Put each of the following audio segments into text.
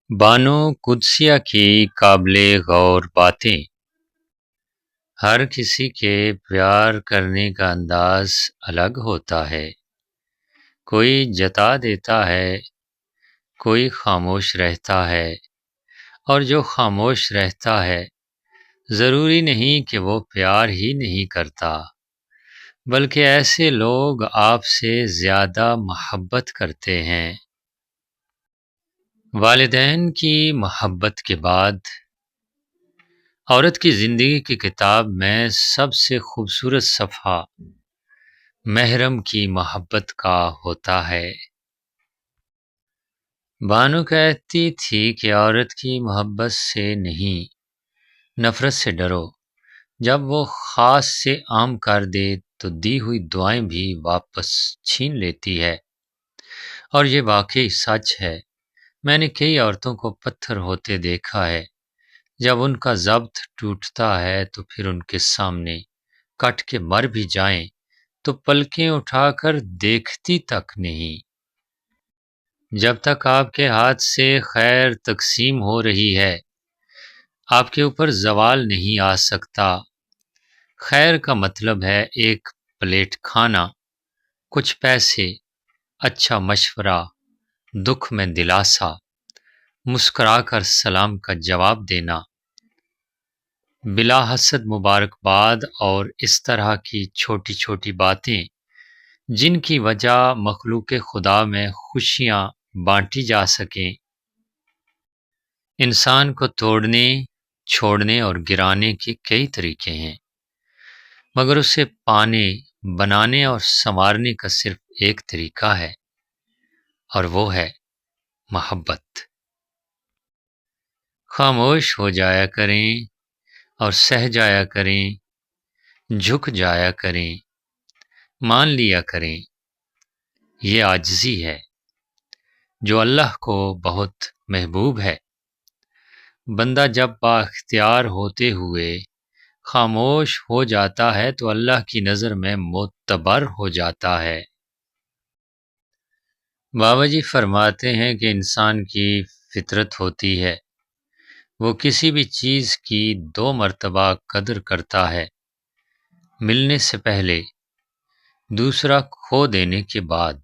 بانو قدسیہ کی قابل غور باتیں۔ ہر کسی کے پیار کرنے کا انداز الگ ہوتا ہے۔ کوئی جتا دیتا ہے، کوئی خاموش رہتا ہے، اور جو خاموش رہتا ہے ضروری نہیں کہ وہ پیار ہی نہیں کرتا، بلکہ ایسے لوگ آپ سے زیادہ محبت کرتے ہیں۔ والدین کی محبت کے بعد عورت کی زندگی کی کتاب میں سب سے خوبصورت صفحہ محرم کی محبت کا ہوتا ہے۔ بانو کہتی تھی کہ عورت کی محبت سے نہیں، نفرت سے ڈرو۔ جب وہ خاص سے عام کر دے تو دی ہوئی دعائیں بھی واپس چھین لیتی ہے، اور یہ واقعی سچ ہے۔ میں نے کئی عورتوں کو پتھر ہوتے دیکھا ہے، جب ان کا ضبط ٹوٹتا ہے تو پھر ان کے سامنے کٹ کے مر بھی جائیں تو پلکیں اٹھا کر دیکھتی تک نہیں۔ جب تک آپ کے ہاتھ سے خیر تقسیم ہو رہی ہے، آپ کے اوپر زوال نہیں آ سکتا۔ خیر کا مطلب ہے ایک پلیٹ کھانا، کچھ پیسے، اچھا مشورہ، دکھ میں دلاسا، مسکرا کر سلام کا جواب دینا، بلا حسد مبارکباد، اور اس طرح کی چھوٹی چھوٹی باتیں جن کی وجہ مخلوق خدا میں خوشیاں بانٹی جا سکیں۔ انسان کو توڑنے، چھوڑنے اور گرانے کے کئی طریقے ہیں، مگر اسے پانے، بنانے اور سنوارنے کا صرف ایک طریقہ ہے، اور وہ ہے محبت۔ خاموش ہو جایا کریں اور سہ جایا کریں، جھک جایا کریں، مان لیا کریں۔ یہ عاجزی ہے جو اللہ کو بہت محبوب ہے۔ بندہ جب با اختیار ہوتے ہوئے خاموش ہو جاتا ہے تو اللہ کی نظر میں معتبر ہو جاتا ہے۔ بابا جی فرماتے ہیں کہ انسان کی فطرت ہوتی ہے، وہ کسی بھی چیز کی 2 مرتبہ قدر کرتا ہے، ملنے سے پہلے، دوسرا کھو دینے کے بعد۔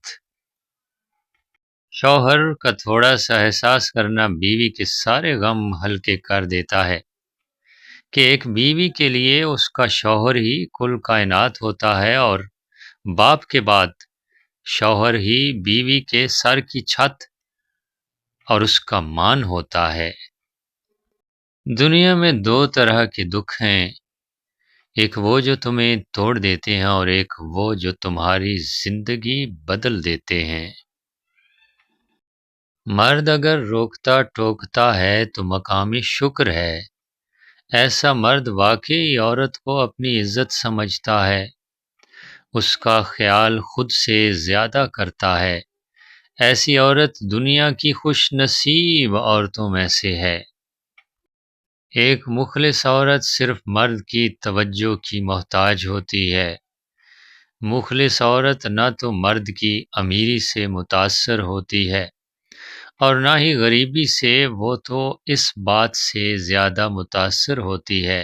شوہر کا تھوڑا سا احساس کرنا بیوی کے سارے غم ہلکے کر دیتا ہے، کہ ایک بیوی کے لیے اس کا شوہر ہی کل کائنات ہوتا ہے، اور باپ کے بعد شوہر ہی بیوی کے سر کی چھت اور اس کا مان ہوتا ہے۔ دنیا میں 2 طرح کے دکھ ہیں، ایک وہ جو تمہیں توڑ دیتے ہیں، اور ایک وہ جو تمہاری زندگی بدل دیتے ہیں۔ مرد اگر روکتا ٹوکتا ہے تو مقامی شکر ہے۔ ایسا مرد واقعی عورت کو اپنی عزت سمجھتا ہے، اس کا خیال خود سے زیادہ کرتا ہے۔ ایسی عورت دنیا کی خوش نصیب عورتوں میں سے ہے۔ ایک مخلص عورت صرف مرد کی توجہ کی محتاج ہوتی ہے۔ مخلص عورت نہ تو مرد کی امیری سے متاثر ہوتی ہے اور نہ ہی غریبی سے، وہ تو اس بات سے زیادہ متاثر ہوتی ہے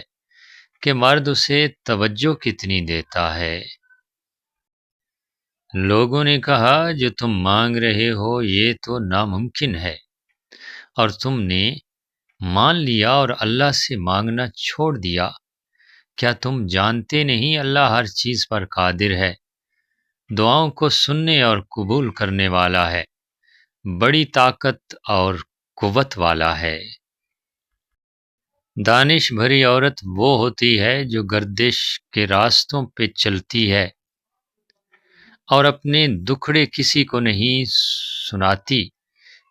کہ مرد اسے توجہ کتنی دیتا ہے۔ لوگوں نے کہا جو تم مانگ رہے ہو یہ تو ناممکن ہے، اور تم نے مان لیا اور اللہ سے مانگنا چھوڑ دیا۔ کیا تم جانتے نہیں اللہ ہر چیز پر قادر ہے، دعاؤں کو سننے اور قبول کرنے والا ہے، بڑی طاقت اور قوت والا ہے۔ دانش بھری عورت وہ ہوتی ہے جو گردش کے راستوں پہ چلتی ہے اور اپنے دکھڑے کسی کو نہیں سناتی،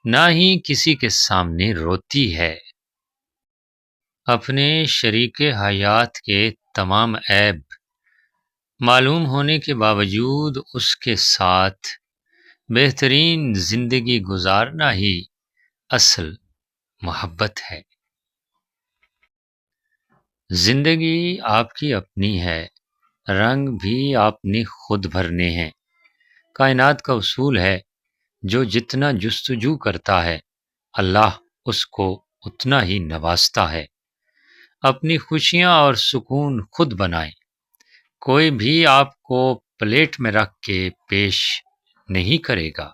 نہ ہی کسی کے سامنے روتی ہے۔ اپنے شریک حیات کے تمام عیب معلوم ہونے کے باوجود اس کے ساتھ بہترین زندگی گزارنا ہی اصل محبت ہے۔ زندگی آپ کی اپنی ہے، رنگ بھی آپ نے خود بھرنے ہیں۔ کائنات کا اصول ہے جو جتنا جستجو کرتا ہے اللہ اس کو اتنا ہی نوازتا ہے۔ اپنی خوشیاں اور سکون خود بنائیں، کوئی بھی آپ کو پلیٹ میں رکھ کے پیش نہیں کرے گا۔